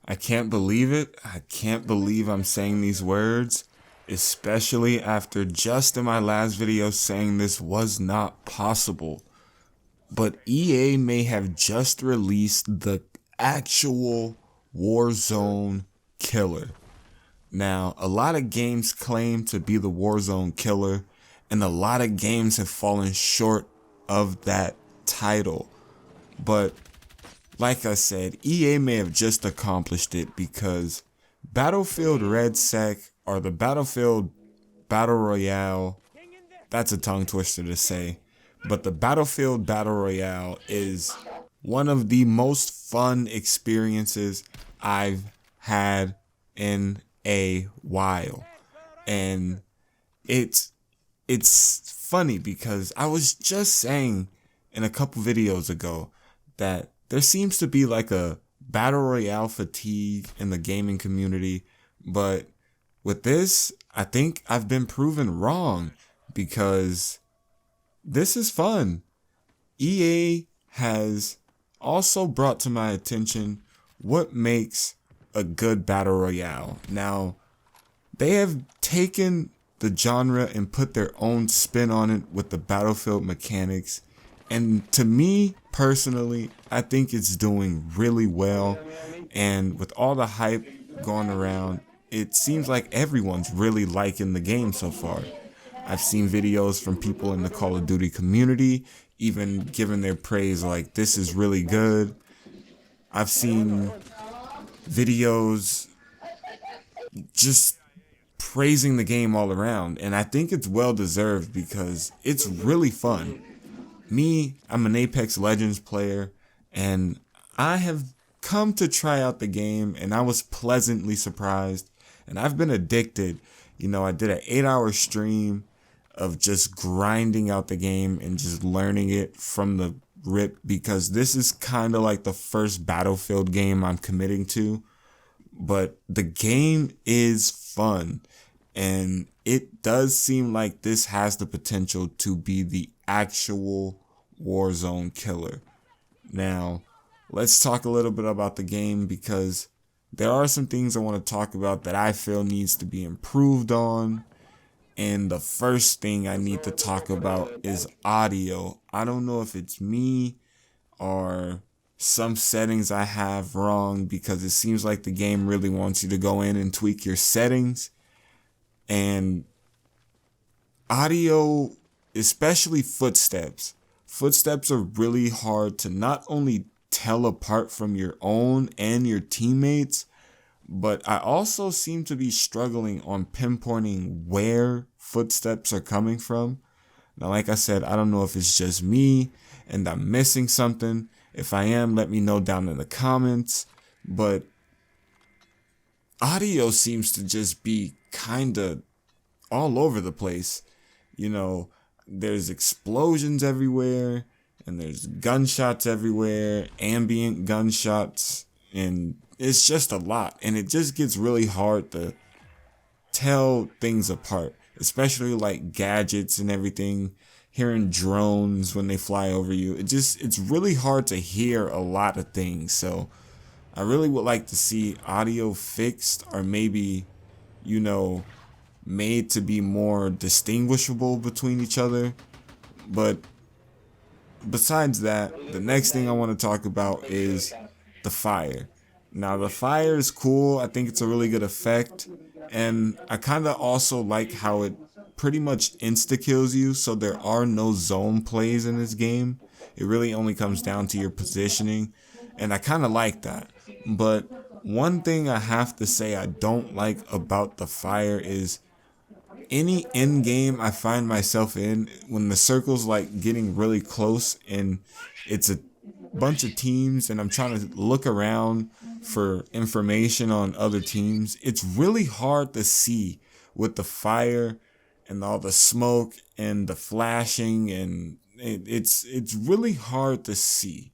I can't believe it. I can't believe I'm saying these words, especially after just in my last video saying this was not possible. But EA may have just released the actual Warzone killer. Now, a lot of games claim to be the Warzone killer, and a lot of games have fallen short of that title. But like I said, EA may have just accomplished it because Battlefield Red Sec, or the Battlefield Battle Royale, that's a tongue twister to say, but the Battlefield Battle Royale is one of the most fun experiences I've had in a while. And it's funny because I was just saying in a couple videos ago that there seems to be like a battle royale fatigue in the gaming community, but with this, I think I've been proven wrong because this is fun. EA has also brought to my attention what makes a good battle royale. Now, they have taken the genre and put their own spin on it with the Battlefield mechanics. And to me, personally, I think it's doing really well. And with all the hype going around, it seems like everyone's really liking the game so far. I've seen videos from people in the Call of Duty community, even giving their praise like, this is really good. I've seen videos just praising the game all around, and I think it's well deserved because it's really fun. Me, I'm an Apex Legends player, and I have come to try out the game, and I was pleasantly surprised, and I've been addicted. You know, I did an 8-hour stream of just grinding out the game and just learning it from the rip because this is kind of like the first Battlefield game I'm committing to. But the game is fun, and it does seem like this has the potential to be the actual Warzone killer. Now, let's talk a little bit about the game because there are some things I want to talk about that I feel needs to be improved on. And the first thing I need to talk about is audio. I don't know if it's me or some settings I have wrong because it seems like the game really wants you to go in and tweak your settings. And audio, especially footsteps. Footsteps are really hard to not only tell apart from your own and your teammates, but I also seem to be struggling on pinpointing where footsteps are coming from. Now, like I said, I don't know if it's just me and I'm missing something. If I am, let me know down in the comments. But audio seems to just be kind of all over the place. You know, there's explosions everywhere, and there's gunshots everywhere, ambient gunshots, and it's just a lot. And it just gets really hard to tell things apart, especially like gadgets and everything. Hearing drones when they fly over you, it's really hard to hear a lot of things. So I really would like to see audio fixed, or maybe, you know, made to be more distinguishable between each other. But besides that, the next thing I want to talk about is the fire. Now, the fire is cool. I think it's a really good effect. And I kind of also like how it pretty much insta-kills you, so there are no zone plays in this game. It really only comes down to your positioning, and I kind of like that. But one thing I have to say I don't like about the fire is any end game I find myself in, when the circle's like getting really close and it's a bunch of teams and I'm trying to look around for information on other teams, it's really hard to see with the fire and all the smoke and the flashing, and it's really hard to see.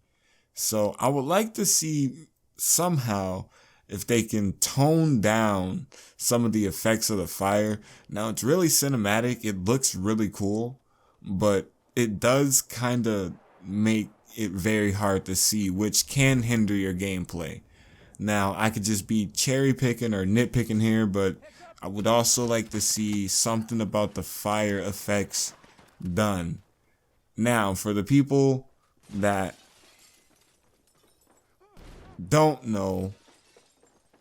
So I would like to see somehow if they can tone down some of the effects of the fire. Now, it's really cinematic, it looks really cool, but it does kind of make it very hard to see, which can hinder your gameplay. Now, I could just be cherry picking or nitpicking here, but I would also like to see something about the fire effects done. Now, for the people that don't know,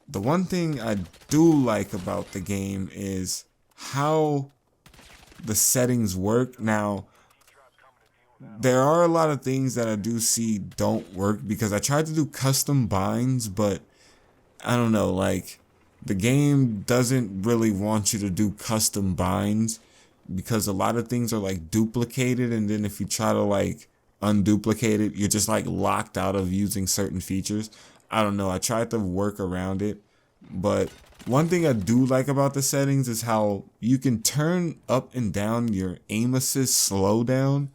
the one thing I do like about the game is how the settings work. Now, there are a lot of things that I do see don't work because I tried to do custom binds, but I don't know, like, the game doesn't really want you to do custom binds because a lot of things are like duplicated, and then if you try to like unduplicate it, you're just like locked out of using certain features. I don't know, I tried to work around it, but one thing I do like about the settings is how you can turn up and down your aim assist slowdown,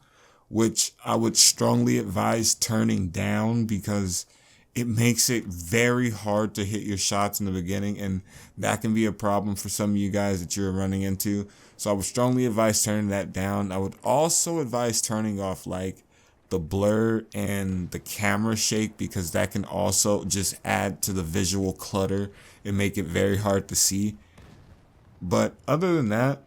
which I would strongly advise turning down because it makes it very hard to hit your shots in the beginning, and that can be a problem for some of you guys that you're running into. So I would strongly advise turning that down. I would also advise turning off like the blur and the camera shake because that can also just add to the visual clutter and make it very hard to see. But other than that,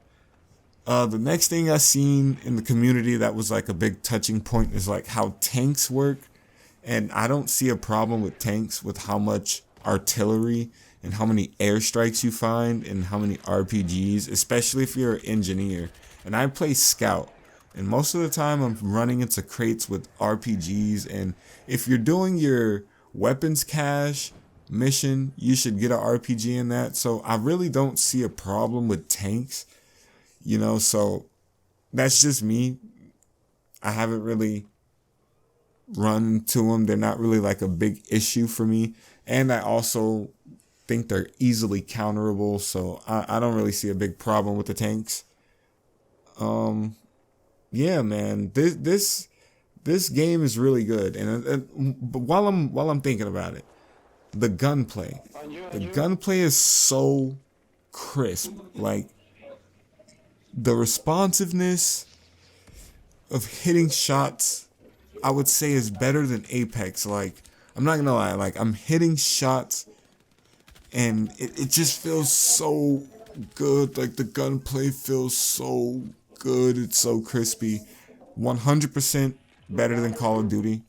the next thing I seen in the community that was like a big touching point is like how tanks work. And I don't see a problem with tanks with how much artillery and how many airstrikes you find and how many RPGs, especially if you're an engineer. And I play scout, and most of the time I'm running into crates with RPGs, and if you're doing your weapons cache mission, you should get an RPG in that. So I really don't see a problem with tanks, you know, so that's just me. I haven't really run to them. They're not really like a big issue for me, and I also think they're easily counterable, so I don't really see a big problem with the tanks. Yeah, man, this game is really good, and but while I'm thinking about it, the gunplay is so crisp. Like, the responsiveness of hitting shots, I would say, is better than Apex. Like, I'm not gonna lie, like, I'm hitting shots and it just feels so good. Like, the gunplay feels so good. It's so crispy. 100% better than Call of Duty.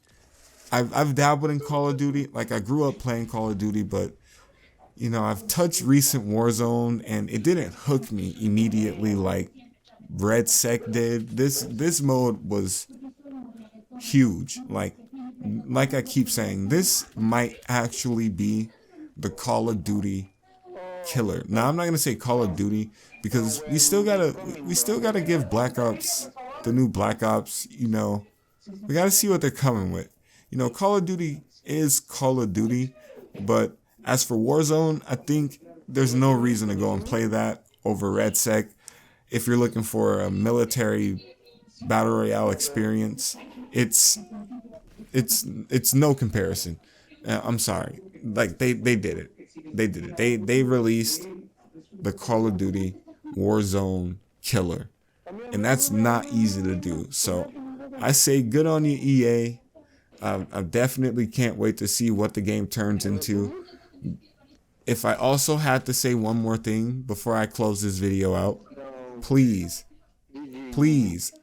I've dabbled in Call of Duty. Like, I grew up playing Call of Duty, but you know, I've touched recent Warzone and it didn't hook me immediately like Red Sec did. This mode was huge. Like I keep saying, this might actually be the Call of Duty killer. Now, I'm not gonna say Call of Duty because we still gotta give Black Ops, the new Black Ops, you know, we gotta see what they're coming with. You know, Call of Duty is Call of Duty, but as for Warzone, I think there's no reason to go and play that over Red Sec. If you're looking for a military battle royale experience, it's no comparison. I'm sorry. Like, they did it. They did it. They released the Call of Duty Warzone killer, and that's not easy to do. So I say good on you, EA. I definitely can't wait to see what the game turns into. If I also had to say one more thing before I close this video out, please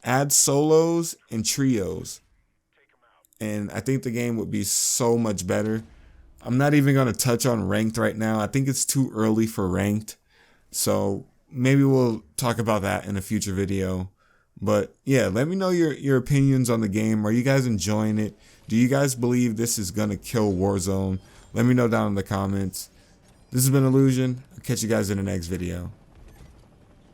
add solos and trios, and I think the game would be so much better. I'm not even going to touch on ranked right now. I think it's too early for ranked, so maybe we'll talk about that in a future video. But yeah, let me know your opinions on the game. Are you guys enjoying it? Do you guys believe this is going to kill Warzone? Let me know down in the comments. This has been Illusion. I'll catch you guys in the next video.